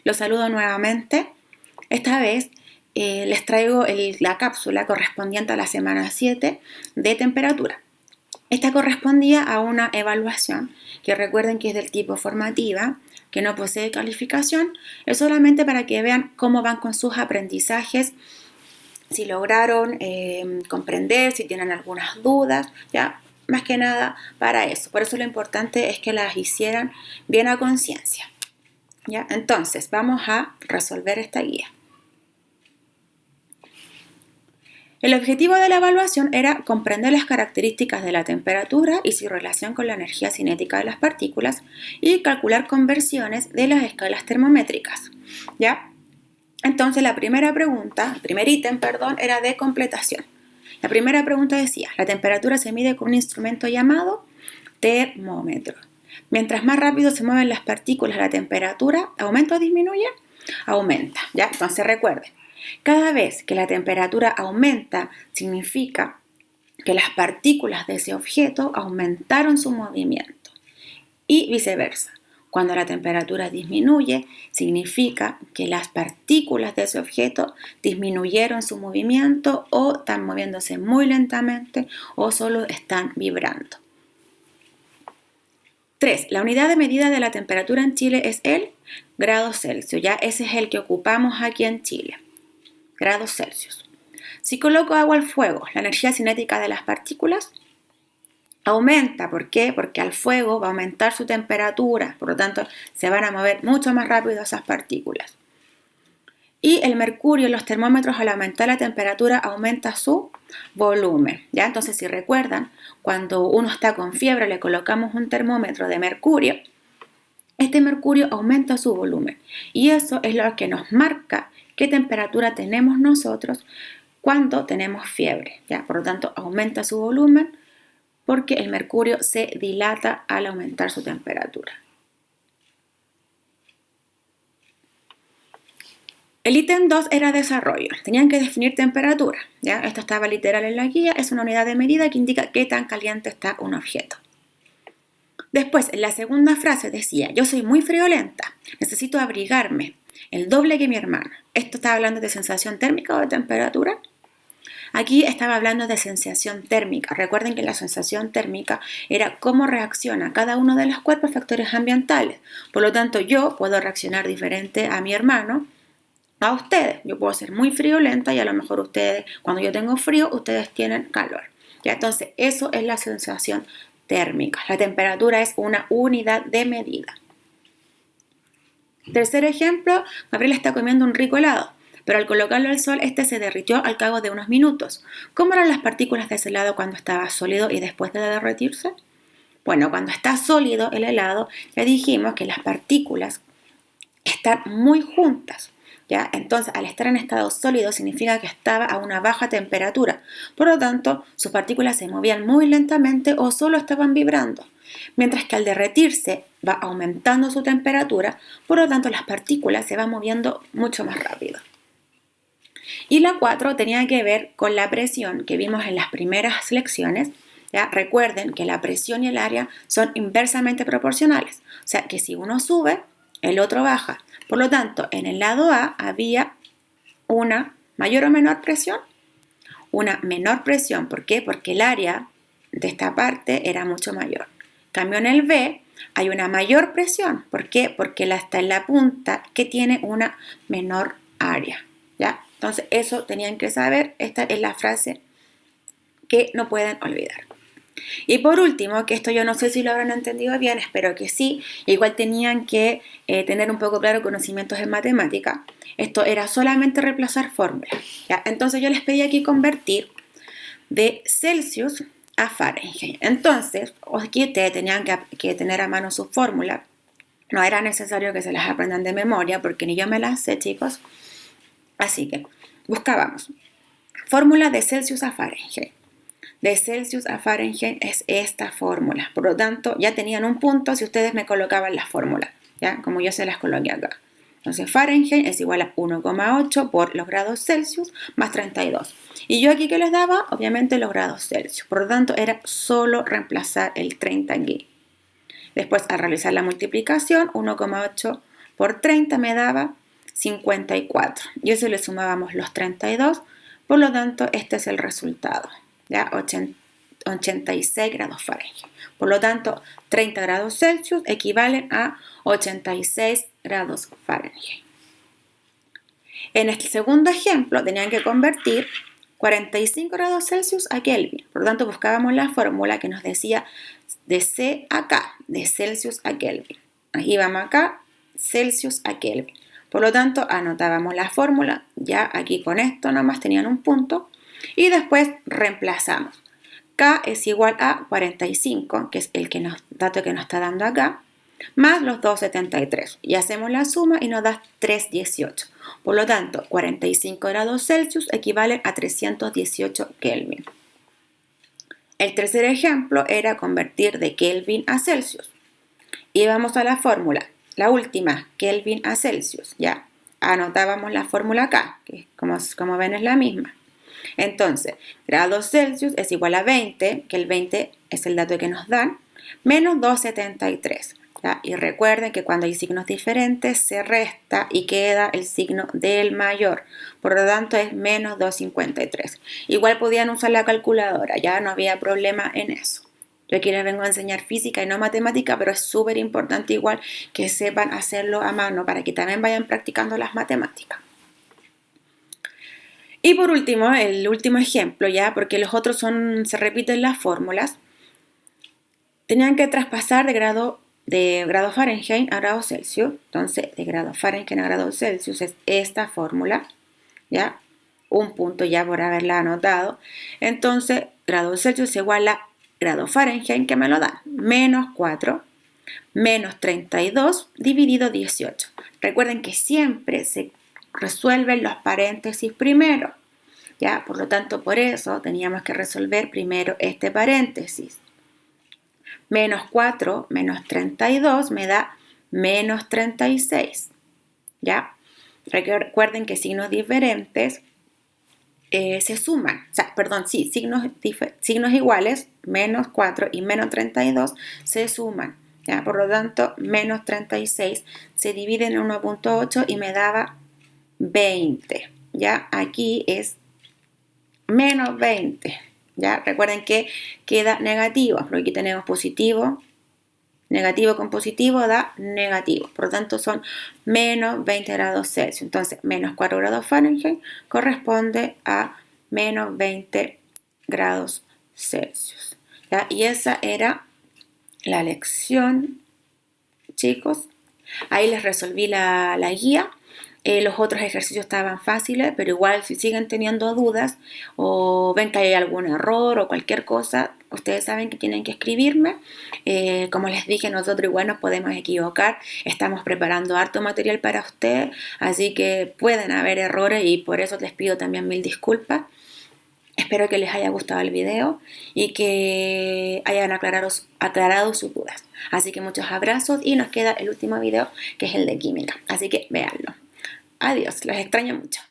Los saludo nuevamente. Esta vez les traigo la cápsula correspondiente a la semana 7 de temperatura. Esta correspondía a una evaluación que recuerden que es del tipo formativa, que no posee calificación, es solamente para que vean cómo van con sus aprendizajes, si lograron comprender, si tienen algunas dudas, ya más que nada para eso. Por eso lo importante es que las hicieran bien a conciencia. ¿Ya? Entonces, vamos a resolver esta guía. El objetivo de la evaluación era comprender las características de la temperatura y su relación con la energía cinética de las partículas y calcular conversiones de las escalas termométricas. ¿Ya? Entonces, el primer ítem, era de completación. La primera pregunta decía, la temperatura se mide con un instrumento llamado termómetro. Mientras más rápido se mueven las partículas, la temperatura ¿aumenta o disminuye? Aumenta, ¿ya? Entonces recuerden, cada vez que la temperatura aumenta, significa que las partículas de ese objeto aumentaron su movimiento. Y viceversa, cuando la temperatura disminuye, significa que las partículas de ese objeto disminuyeron su movimiento o están moviéndose muy lentamente o solo están vibrando. 3. La unidad de medida de la temperatura en Chile es el grado Celsius. Ya ese es el que ocupamos aquí en Chile. Grados Celsius. Si coloco agua al fuego, la energía cinética de las partículas aumenta. ¿Por qué? Porque al fuego va a aumentar su temperatura. Por lo tanto, se van a mover mucho más rápido esas partículas. Y el mercurio en los termómetros, al aumentar la temperatura, aumenta su volumen. ¿Ya? Entonces, si recuerdan, cuando uno está con fiebre, le colocamos un termómetro de mercurio, este mercurio aumenta su volumen. Y eso es lo que nos marca qué temperatura tenemos nosotros cuando tenemos fiebre. ¿Ya? Por lo tanto, aumenta su volumen porque el mercurio se dilata al aumentar su temperatura. El ítem 2 era desarrollo. Tenían que definir temperatura. ¿Ya? Esto estaba literal en la guía. Es una unidad de medida que indica qué tan caliente está un objeto. Después, en la segunda frase decía, yo soy muy friolenta, necesito abrigarme, el doble que mi hermana. ¿Esto estaba hablando de sensación térmica o de temperatura? Aquí estaba hablando de sensación térmica. Recuerden que la sensación térmica era cómo reacciona cada uno de los cuerpos a factores ambientales. Por lo tanto, yo puedo reaccionar diferente a mi hermano a ustedes. Yo puedo ser muy friolenta y a lo mejor ustedes, cuando yo tengo frío, ustedes tienen calor. ¿Ya? Entonces, eso es la sensación térmica. La temperatura es una unidad de medida. Tercer ejemplo, Gabriela está comiendo un rico helado, pero al colocarlo al sol, este se derritió al cabo de unos minutos. ¿Cómo eran las partículas de ese helado cuando estaba sólido y después de derretirse? Bueno, cuando está sólido el helado, ya dijimos que las partículas están muy juntas. ¿Ya? Entonces, al estar en estado sólido significa que estaba a una baja temperatura. Por lo tanto, sus partículas se movían muy lentamente o solo estaban vibrando. Mientras que al derretirse va aumentando su temperatura, por lo tanto las partículas se van moviendo mucho más rápido. Y la 4 tenía que ver con la presión que vimos en las primeras lecciones. ¿Ya? Recuerden que la presión y el área son inversamente proporcionales. O sea que si uno sube, el otro baja. Por lo tanto, en el lado A había una mayor o menor presión. Una menor presión. ¿Por qué? Porque el área de esta parte era mucho mayor. En cambio, en el B hay una mayor presión. ¿Por qué? Porque está en la punta que tiene una menor área. ¿Ya? Entonces, eso tenían que saber. Esta es la frase que no pueden olvidar. Y por último, que esto yo no sé si lo habrán entendido bien, espero que sí, igual tenían que tener un poco claro conocimientos en matemática. Esto era solamente reemplazar fórmulas. ¿Ya? Entonces yo les pedí aquí convertir de Celsius a Fahrenheit. Entonces, aquí ustedes tenían que tener a mano su fórmula. No era necesario que se las aprendan de memoria, porque ni yo me las sé, chicos. Así que buscábamos fórmula de Celsius a Fahrenheit. De Celsius a Fahrenheit es esta fórmula. Por lo tanto, ya tenían un punto si ustedes me colocaban la fórmula, ¿ya? Como yo se las coloqué acá. Entonces, Fahrenheit es igual a 1,8 por los grados Celsius más 32. Y yo aquí que les daba, obviamente, los grados Celsius. Por lo tanto, era solo reemplazar el 30 aquí. Después, al realizar la multiplicación, 1,8 por 30 me daba 54. Y eso le sumábamos los 32. Por lo tanto, este es el resultado. ¿Ya? 86 grados Fahrenheit. Por lo tanto, 30 grados Celsius equivalen a 86 grados Fahrenheit. En este segundo ejemplo, tenían que convertir 45 grados Celsius a Kelvin. Por lo tanto, buscábamos la fórmula que nos decía de C a K, de Celsius a Kelvin. Ahí vamos acá, Celsius a Kelvin. Por lo tanto, anotábamos la fórmula. Ya aquí con esto nomás tenían un punto. Y después reemplazamos. K es igual a 45, que es el dato que nos está dando acá, más los 273. Y hacemos la suma y nos da 318. Por lo tanto, 45 grados Celsius equivale a 318 Kelvin. El tercer ejemplo era convertir de Kelvin a Celsius. Y vamos a la fórmula, la última, Kelvin a Celsius. Ya anotábamos la fórmula acá, que como ven es la misma. Entonces, grados Celsius es igual a 20, que el 20 es el dato que nos dan, menos 273. ¿Ya? Y recuerden que cuando hay signos diferentes se resta y queda el signo del mayor. Por lo tanto es menos 253. Igual podían usar la calculadora, ya no había problema en eso. Yo aquí les vengo a enseñar física y no matemática, pero es súper importante igual que sepan hacerlo a mano para que también vayan practicando las matemáticas. Y por último, el último ejemplo, ya, porque los otros se repiten las fórmulas, tenían que traspasar de grado Fahrenheit a grado Celsius. Entonces, de grado Fahrenheit a grado Celsius es esta fórmula, ya, un punto ya por haberla anotado. Entonces, grado Celsius es igual a grado Fahrenheit, que me lo dan, menos 4, menos 32 dividido 18. Recuerden que siempre se resuelven los paréntesis primero, ¿ya? Por lo tanto, por eso teníamos que resolver primero este paréntesis. Menos 4 menos 32 me da menos 36, ¿ya? Recuerden que signos diferentes se suman, signos iguales, menos 4 y menos 32 se suman, ¿ya? Por lo tanto, menos 36 se divide en 1.8 y me daba 20, ¿ya? Aquí es menos 20, ¿ya? Recuerden que queda negativo, porque aquí tenemos positivo, negativo con positivo da negativo, por lo tanto son menos 20 grados Celsius. Entonces, menos 4 grados Fahrenheit corresponde a menos 20 grados Celsius, ¿ya? Y esa era la lección, chicos. Ahí les resolví la guía. Los otros ejercicios estaban fáciles, pero igual si siguen teniendo dudas o ven que hay algún error o cualquier cosa, ustedes saben que tienen que escribirme. Como les dije, nosotros igual nos podemos equivocar. Estamos preparando harto material para ustedes, así que pueden haber errores y por eso les pido también mil disculpas. Espero que les haya gustado el video y que hayan aclarado sus dudas. Así que muchos abrazos y nos queda el último video, que es el de química. Así que véanlo. Adiós, los extraño mucho.